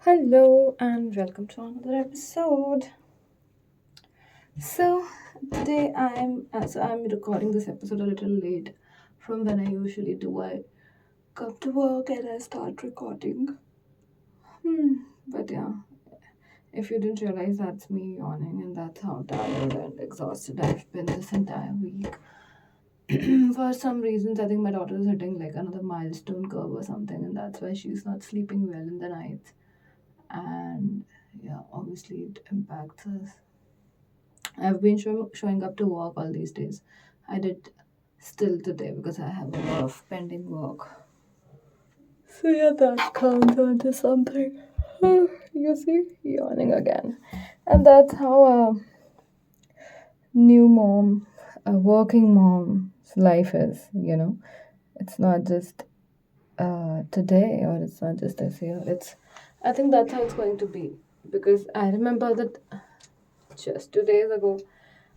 Hello and welcome to another episode. So today I'm recording this episode a little late from when I usually do. I come to work and I start recording. But yeah, if you didn't realize, that's me yawning, and that's how tired and exhausted I've been this entire week. For some reasons, I think my daughter is hitting like another milestone curve or something, and that's why she's not sleeping well in the nights. And yeah, obviously it impacts us. I've been showing up to work all these days. I did still today because I have a lot of pending work. So yeah, that counts onto something. You see, yawning again. And that's how a new mom, a working mom's life is. It's not just today or it's not just this year. I think that's how it's going to be. Because I remember that just 2 days ago,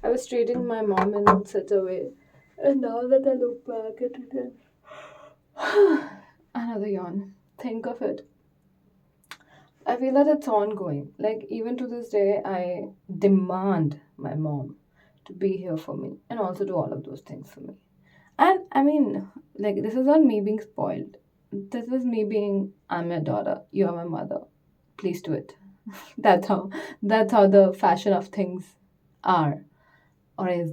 I was treating my mom in such a way. And now that I look back at it, another yawn. Think of it. I feel that it's ongoing. Like, even to this day, I demand my mom to be here for me and also do all of those things for me. And I mean, like, this is not me being spoiled. This is me being, I'm your daughter, you are my mother. Please do it. That's how that's how the fashion of things are or is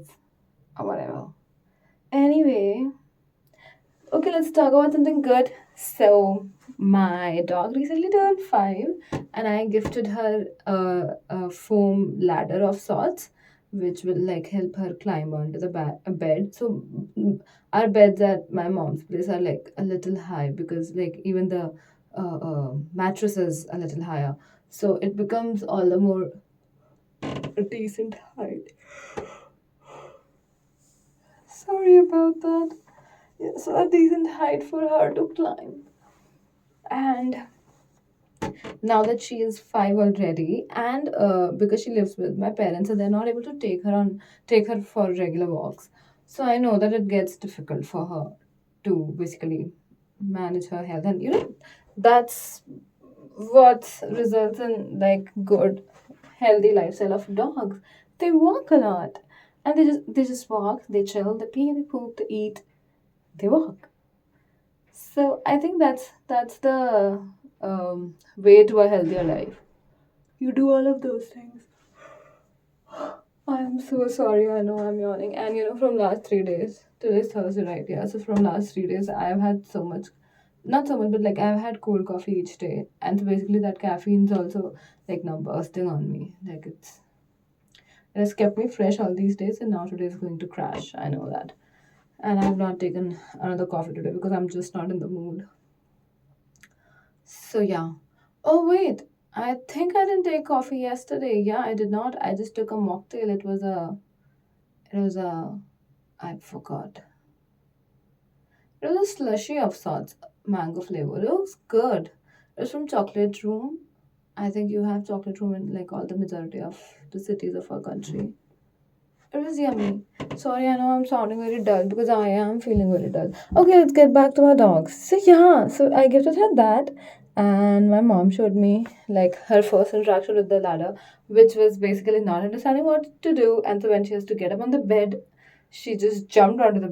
or whatever. Anyway, okay, let's talk about something good. So, my dog recently turned 5, and I gifted her a foam ladder of sorts, which will like help her climb onto the bed. So, our beds at my mom's place are like a little high because, like, even the mattress is a little higher. So, it becomes all the more a decent height. Sorry about that. Yeah, so a decent height for her to climb. And now that she is 5 already, and because she lives with my parents, and they're not able to take her for regular walks, so I know that it gets difficult for her to basically manage her health, and that's what results in like good healthy lifestyle of dogs. They walk a lot, and they just walk, they chill, they pee, they poop, they eat, they walk. So I think that's the way to a healthier life. You do all of those things. I'm so sorry. I know I'm yawning. And from last 3 days, today's Thursday, right? Yeah. So from last 3 days, I've had so much, not so much, but like I've had cold coffee each day, and so basically that caffeine's also like now bursting on me. Like it has kept me fresh all these days, and now today is going to crash. I know that, and I've not taken another coffee today because I'm just not in the mood. So yeah. Oh wait, I think I didn't take coffee yesterday. Yeah, I did not. I just took a mocktail. It was a I forgot. It was a slushy of sorts, mango flavor. It looks good. It was from Chocolate Room. I think you have Chocolate Room in like all the majority of the cities of our country. It was yummy. Sorry, I know I'm sounding very dull because I am feeling very dull. Okay, let's get back to my dogs. So yeah, so I gifted her that, and my mom showed me like her first interaction with the ladder, which was basically not understanding what to do. And so when she has to get up on the bed, she just jumped onto the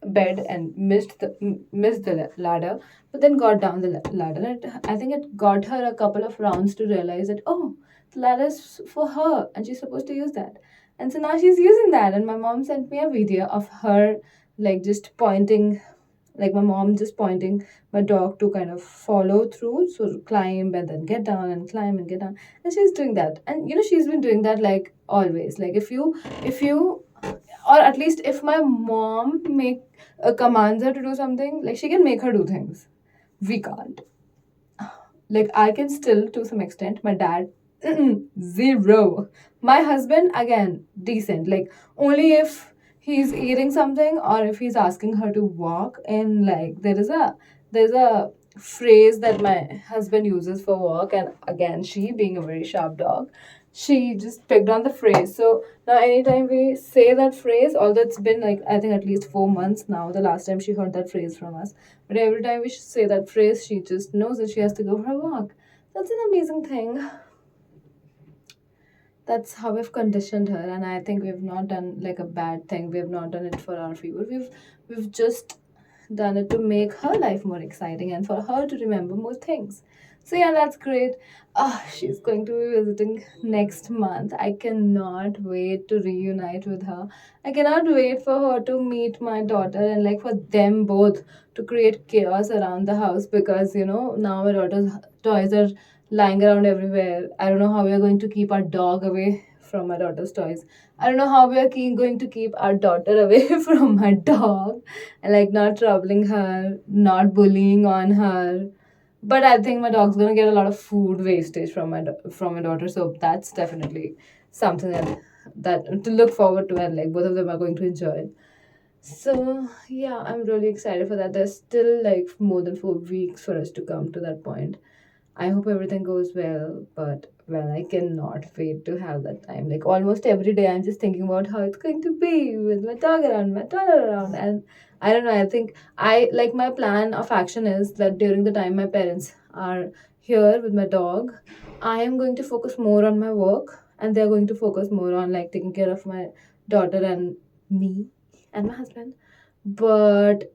bed and missed the ladder, but then got down the ladder. And I think it got her a couple of rounds to realize that, oh, the ladder is for her and she's supposed to use that. And so now she's using that. And my mom sent me a video of her like just pointing, like my mom just pointing my dog to kind of follow through. So climb and then get down and climb and get down. And she's doing that. And she's been doing that like always. Like if you or at least if my mom make commands her to do something, like she can make her do things. We can't. Like I can still to some extent. My dad, zero. My husband again decent. Like only if he's eating something or if he's asking her to walk. And like there's a phrase that my husband uses for walk, and again she being a very sharp dog, she just picked on the phrase. So now anytime we say that phrase, although it's been like I think at least 4 months now, the last time she heard that phrase from us, but every time we say that phrase, she just knows that she has to go for a walk. That's an amazing thing. That's how we've conditioned her, and I think we've not done like a bad thing. We've not done it for our favor. We've just done it to make her life more exciting and for her to remember more things. So yeah, that's great. Ah, she's going to be visiting next month. I cannot wait to reunite with her. I cannot wait for her to meet my daughter and like for them both to create chaos around the house, because now my daughter's toys are lying around everywhere. I don't know how we are going to keep our dog away from my daughter's toys. I don't know how we are going to keep our daughter away from my dog and like not troubling her, not bullying on her. But I think my dog's gonna get a lot of food wastage from from my daughter, so that's definitely something that to look forward to, and like both of them are going to enjoy. So yeah, I'm really excited for that. There's still like more than 4 weeks for us to come to that point. I hope everything goes well, but well, I cannot wait to have that time. Like almost every day, I'm just thinking about how it's going to be with my dog around, my daughter around, and I don't know. I think I like my plan of action is that during the time my parents are here with my dog, I am going to focus more on my work, and they're going to focus more on like taking care of my daughter and me and my husband. But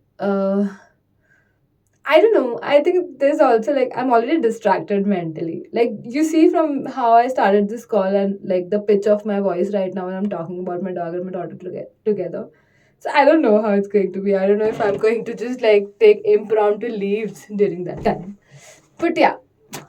I don't know. I think there's also like I'm already distracted mentally. Like you see from how I started this call and like the pitch of my voice right now when I'm talking about my dog and my daughter together. So I don't know how it's going to be. I don't know if I'm going to just like take impromptu leaves during that time. But yeah,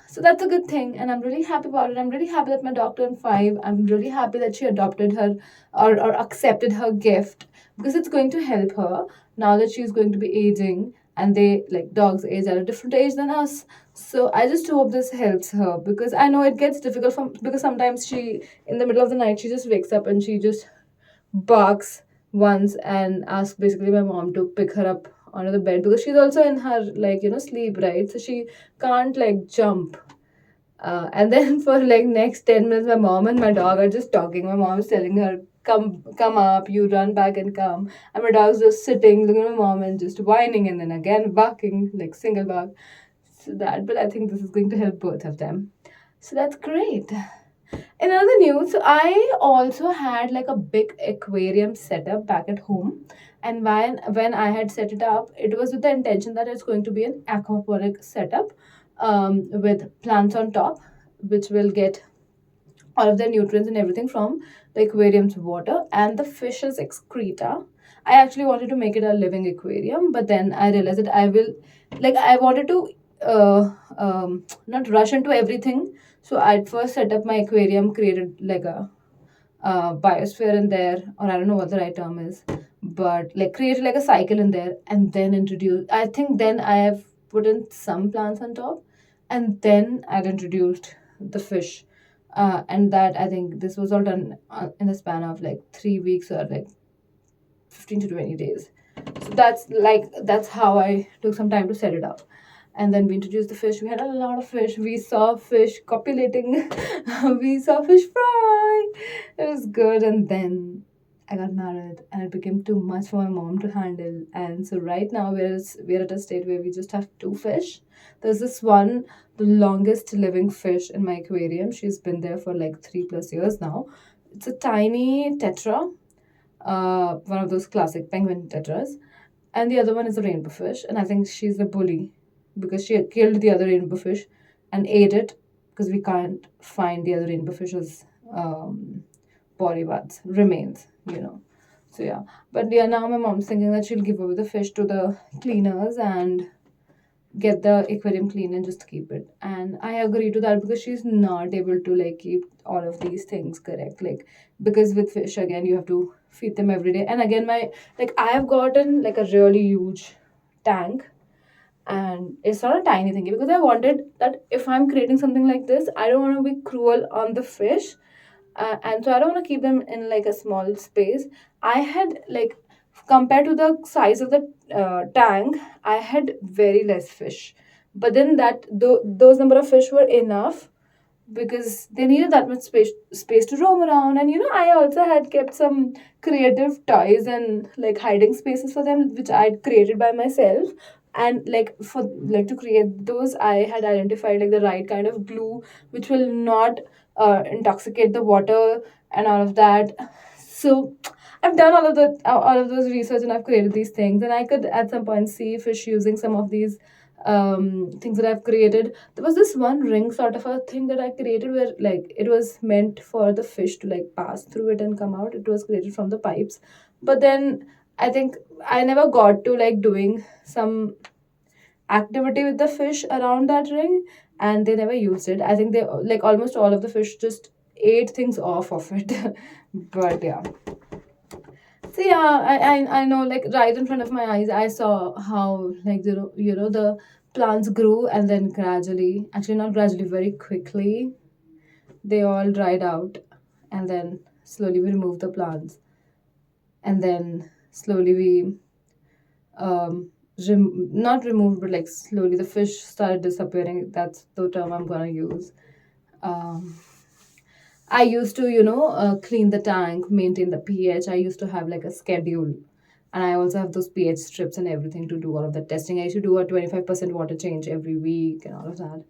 so that's a good thing, and I'm really happy about it. I'm really happy that my dog turned 5. I'm really happy that she adopted her or accepted her gift, because it's going to help her now that she's going to be aging, and they like dogs age at a different age than us. So I just hope this helps her, because I know it gets difficult from because sometimes she in the middle of the night she just wakes up and she just barks once and asks basically my mom to pick her up onto the bed, because she's also in her like sleep, right? So she can't like jump. And then for like next 10 minutes my mom and my dog are just talking. My mom's telling her, come up, you run back and come, and my dog's just sitting looking at my mom and just whining and then again barking like single bark. So that, but I think this is going to help both of them, so that's great. In other news, I also had like a big aquarium setup back at home. And when I had set it up, it was with the intention that it's going to be an aquaponic setup, with plants on top, which will get all of their nutrients and everything from the aquarium's water and the fish's excreta. I actually wanted to make it a living aquarium, but then I realized that I wanted to not rush into everything. So I'd first set up my aquarium, created like a biosphere in there, or I don't know what the right term is, but like created like a cycle in there, and then introduced. I think then I have put in some plants on top, and then I'd introduced the fish, and that I think this was all done in the span of like 3 weeks or like 15 to 20 days. So that's how I took some time to set it up. And then we introduced the fish. We had a lot of fish. We saw fish copulating. We saw fish fry. It was good. And then I got married, and it became too much for my mom to handle. And so right now we're at a state where we just have 2 fish. There's this one, the longest living fish in my aquarium. She's been there for like 3 plus years now. It's a tiny tetra, one of those classic penguin tetras, and the other one is a rainbow fish. And I think she's a bully because she had killed the other rainbow fish and ate it, because we can't find the other rainbow fish's body parts remains. So yeah, but yeah, now my mom's thinking that she'll give away the fish to the cleaners and get the aquarium clean and just keep it. And I agree to that, because she's not able to like keep all of these things correct, like because with fish again you have to feed them every day. And again, my like I have gotten like a really huge tank, and it's not a tiny thing, because I wanted that if I'm creating something like this, I don't want to be cruel on the fish, and so I don't want to keep them in like a small space. I had like compared to the size of the tank, I had very less fish, but then those number of fish were enough, because they needed that much space to roam around. And I also had kept some creative toys and like hiding spaces for them, which I'd created by myself. And like for like to create those, I had identified like the right kind of glue which will not intoxicate the water and all of that. So I've done all of those research, and I've created these things, and I could at some point see fish using some of these things that I've created. There was this one ring sort of a thing that I created where like it was meant for the fish to like pass through it and come out. It was created from the pipes, but then I think I never got to like doing some activity with the fish around that ring, and they never used it. I think they like almost all of the fish just ate things off of it. But yeah. So yeah, I know like right in front of my eyes I saw how like the plants grew, and then gradually, actually not gradually, very quickly, they all dried out, and then slowly we removed the plants, and then slowly we not removed, but like slowly the fish started disappearing. That's the term I'm gonna use. um I used to, clean the tank, maintain the pH. I used to have like a schedule. And I also have those pH strips and everything to do all of the testing. I used to do a 25% water change every week and all of that.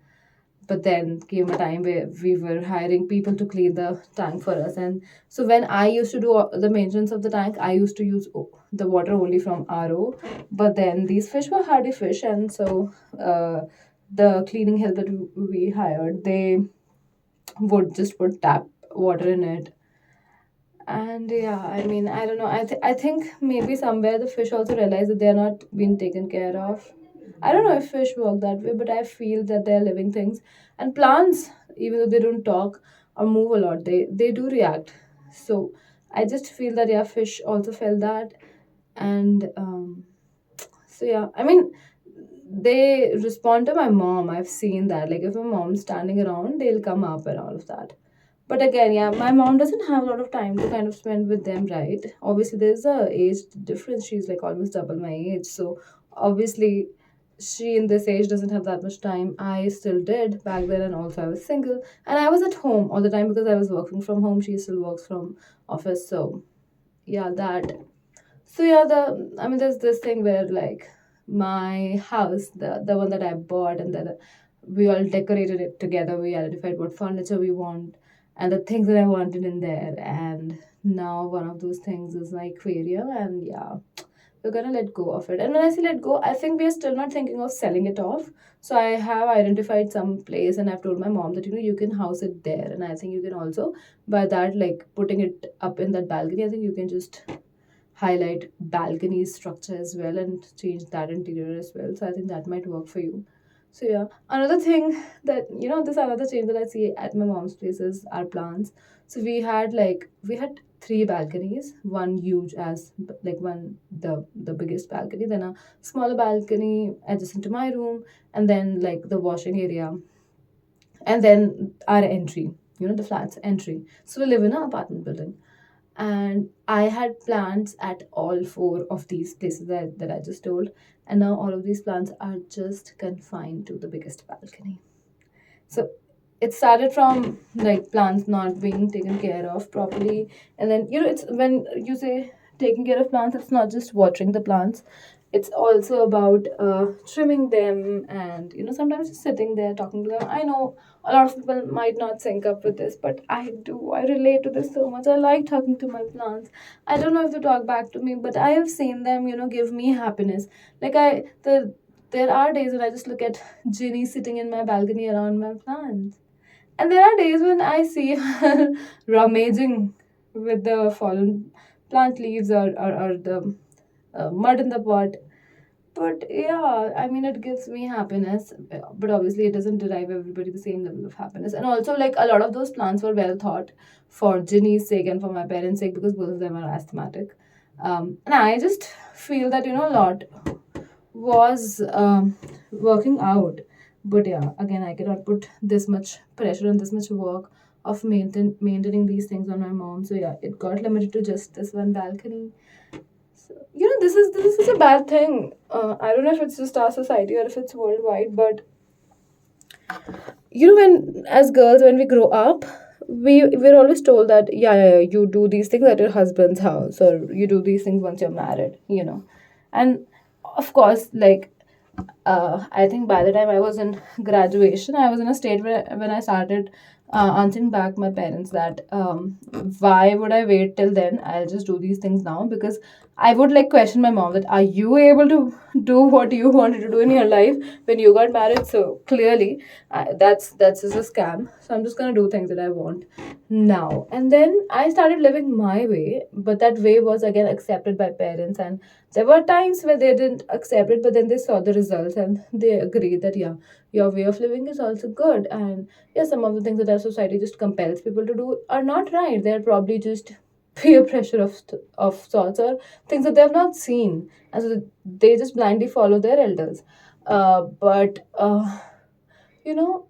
But then came a time where we were hiring people to clean the tank for us. And so when I used to do the maintenance of the tank, I used to use the water only from RO. But then these fish were hardy fish. And so the cleaning help that we hired, they would just put tap water in it. And yeah, I mean, I don't know. I think maybe somewhere the fish also realize that they're not being taken care of. I don't know if fish work that way, but I feel that they're living things. And plants, even though they don't talk or move a lot, they do react. So I just feel that yeah, fish also felt that. And so yeah, I mean, they respond to my mom. I've seen that. Like if my mom's standing around, they'll come up and all of that. But again, yeah, my mom doesn't have a lot of time to kind of spend with them, right? Obviously, there's a age difference. She's like almost double my age. So obviously, she in this age doesn't have that much time. I still did back then, and also I was single. And I was at home all the time because I was working from home. She still works from office. So yeah, that. So yeah, there's this thing where like my house, the one that I bought, and then we all decorated it together. We identified what furniture we want and the things that I wanted in there. And now one of those things is my aquarium, and yeah, we're gonna let go of it. And when I say let go, I think we are still not thinking of selling it off. So I have identified some place, and I've told my mom that you can house it there, and I think you can also by that like putting it up in that balcony. I think you can just highlight balcony structure as well and change that interior as well. So I think that might work for you. So yeah, another thing that this another change that I see at my mom's place is our plants. So we had three balconies, one huge as like one the biggest balcony, then a smaller balcony adjacent to my room, and then like the washing area, and then our entry, the flat's entry. So we live in an apartment building, and I had plants at all four of these places that I just told, and now all of these plants are just confined to the biggest balcony. So it started from like plants not being taken care of properly, and then it's when you say taking care of plants, it's not just watering the plants. It's also about trimming them, and sometimes just sitting there talking to them. I know a lot of people might not sync up with this, but I do. I relate to this so much. I like talking to my plants. I don't know if they talk back to me, but I have seen them, give me happiness. Like there are days when I just look at Ginny sitting in my balcony around my plants. And there are days when I see her rummaging with the fallen plant leaves or the mud in the pot. But yeah, I mean, it gives me happiness, but obviously, it doesn't derive everybody the same level of happiness. And also, like, a lot of those plants were well thought for Ginny's sake and for my parents' sake because both of them are asthmatic. And I just feel that, a lot was working out. But yeah, again, I cannot put this much pressure and this much work of maintaining these things on my mom. So yeah, it got limited to just this one balcony. So, this is a bad thing. I don't know if it's just our society or if it's worldwide, but when as girls when we grow up, we're always told that yeah, you do these things at your husband's house or you do these things once you're married, and of course like I think by the time I was in graduation, I was in a state where when I started answering back my parents that why would I wait till then? I'll just do these things now, because I would like question my mom that are you able to do what you wanted to do in your life when you got married? So clearly, that's just a scam. So I'm just gonna do things that I want now. And then I started living my way, but that way was again accepted by parents, and there were times where they didn't accept it, but then they saw the results and they agreed that, yeah, your way of living is also good. And yeah, some of the things that our society just compels people to do are not right. They're probably just peer pressure of sorts, or things that they have not seen. And so they just blindly follow their elders. But you know,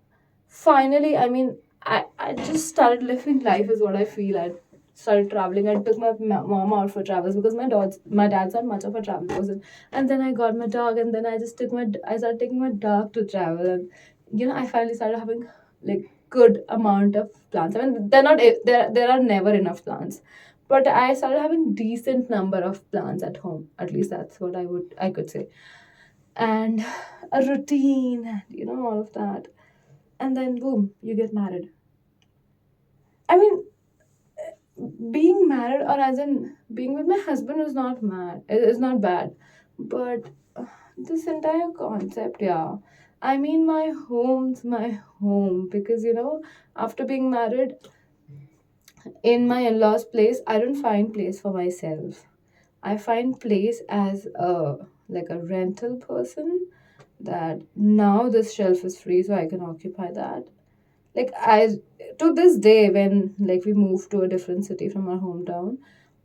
finally, I mean, I just started living life is what I feel. I started traveling. I took my mom out for travels because my dad's not much of a travel person. And then I got my dog, and then I started taking my dog to travel. And I finally started having like good amount of plants. I mean, there are never enough plants, but I started having decent number of plants at home. At least that's what I could say. And a routine, and all of that. And then boom, you get married. I mean, being married, or as in being with my husband, is not mad. It is not bad, but this entire concept, yeah. I mean, my home's my home, because after being married in my in-laws' place, I don't find place for myself. I find place as a like a rental person, that now this shelf is free, so I can occupy that. Like, I to this day, when like we moved to a different city from our hometown,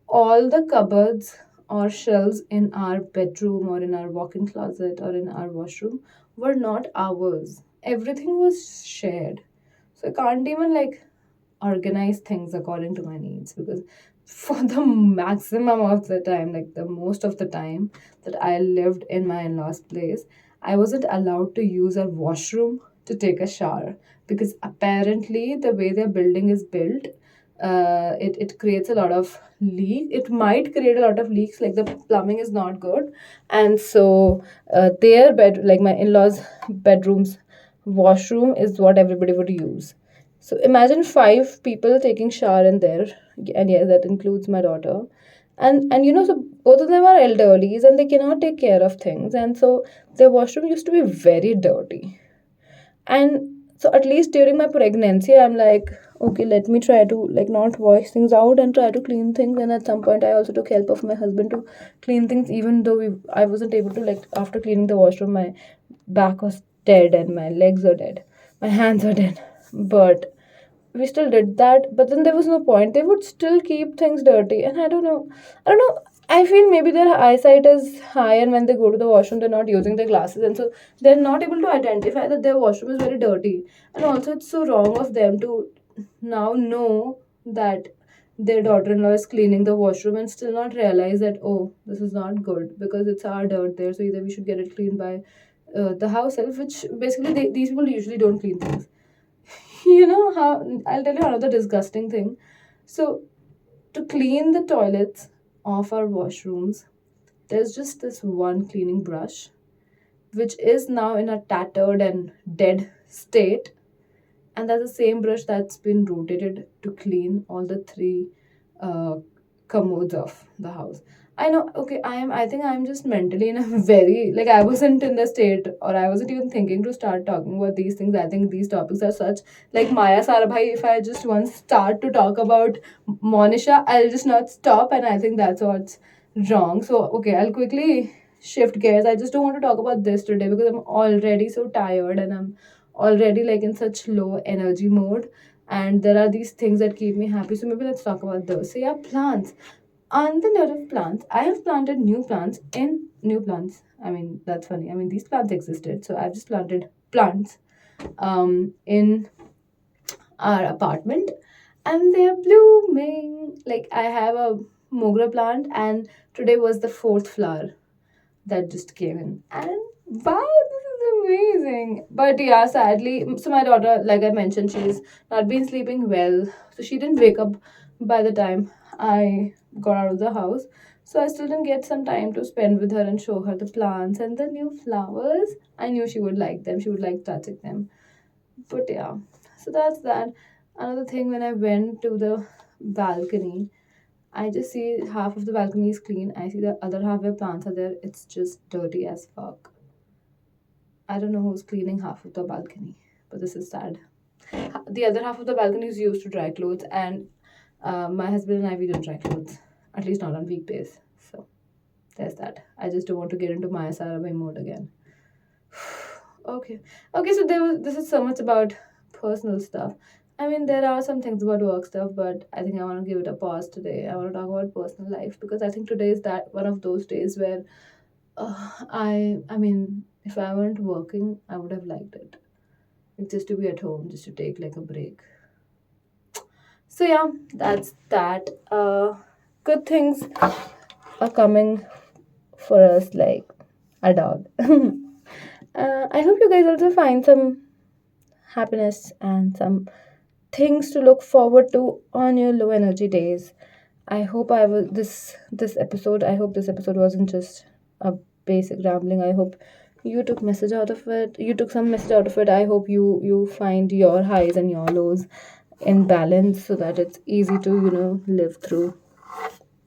all the cupboards or shelves in our bedroom or in our walk-in closet or in our washroom were not ours. Everything was shared. So I can't even like organize things according to my needs, because for the maximum of the time, like the most of the time that I lived in my in-laws place, I wasn't allowed to use a washroom to take a shower, because apparently the way their building is built, it creates a lot of leak. It might create a lot of leaks, like the plumbing is not good. And so their bed, like my in-laws bedrooms washroom, is what everybody would use. So imagine five people taking shower in there, and yes, that includes my daughter. And so both of them are elderlies and they cannot take care of things, and so their washroom used to be very dirty. And so at least during my pregnancy, I'm like, okay, let me try to like not wash things out and try to clean things. And at some point, I also took help of my husband to clean things, even though I wasn't able to, like, after cleaning the washroom, my back was dead and my legs are dead, my hands are dead. But we still did that, but then there was no point. They would still keep things dirty, and I don't know. I feel maybe their eyesight is high, and when they go to the washroom, they're not using their glasses, and so they're not able to identify that their washroom is very dirty. And also, it's so wrong of them to now know that their daughter-in-law is cleaning the washroom and still not realize that, oh, this is not good because it's our dirt there. So either we should get it cleaned by the house help, which basically these people usually don't clean things. You know how I'll tell you another disgusting thing. So, to clean the toilets of our washrooms, there's just this one cleaning brush, which is now in a tattered and dead state. And that's the same brush that's been rotated to clean all the three uh, commodes of the house. I know, okay, I think I'm just mentally in a very, like, I wasn't in the state, or I wasn't even thinking to start talking about these things. I think these topics are such, like Maya Sarabhai, if I just once start to talk about Monisha, I'll just not stop, and I think that's what's wrong. So, okay, I'll quickly shift gears. I just don't want to talk about this today because I'm already so tired, and I'm already like in such low energy mode, and there are these things that keep me happy. So maybe let's talk about those. So yeah, plants. On the note of plants, I have planted new plants. I mean, that's funny. I mean, these plants existed, so I've just planted plants in our apartment, and they're blooming. Like, I have a mogra plant, and today was the fourth flower that just came in. And wow, this is amazing. But yeah, sadly, so my daughter, like I mentioned, she's not been sleeping well. So she didn't wake up by the time I got out of the house. So I still didn't get some time to spend with her and show her the plants and the new flowers. I knew she would like them. She would like touching them. But yeah, so that's that. Another thing, when I went to the balcony, I just see half of the balcony is clean. I see the other half where plants are there. It's just dirty as fuck. I don't know who's cleaning half of the balcony, but this is sad. The other half of the balcony is used to dry clothes, and my husband and I, we don't dry clothes, at least not on weekdays. So there's that. I just don't want to get into Maya Sarabhai mode again. Okay, okay. So this is so much about personal stuff. I mean, there are some things about work stuff, but I think I want to give it a pause today. I want to talk about personal life because I think today is that one of those days where I mean, if I weren't working, I would have liked it. Like, just to be at home, just to take like a break. So yeah, that's that. Good things are coming for us, like a dog. I hope you guys also find some happiness and some things to look forward to on your low energy days. I hope I will this episode. I hope this episode wasn't just a basic rambling. I hope you took message out of it. You took some message out of it. I hope you find your highs and your lows in balance so that it's easy to live through.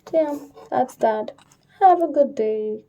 So yeah, that's that. Have a good day.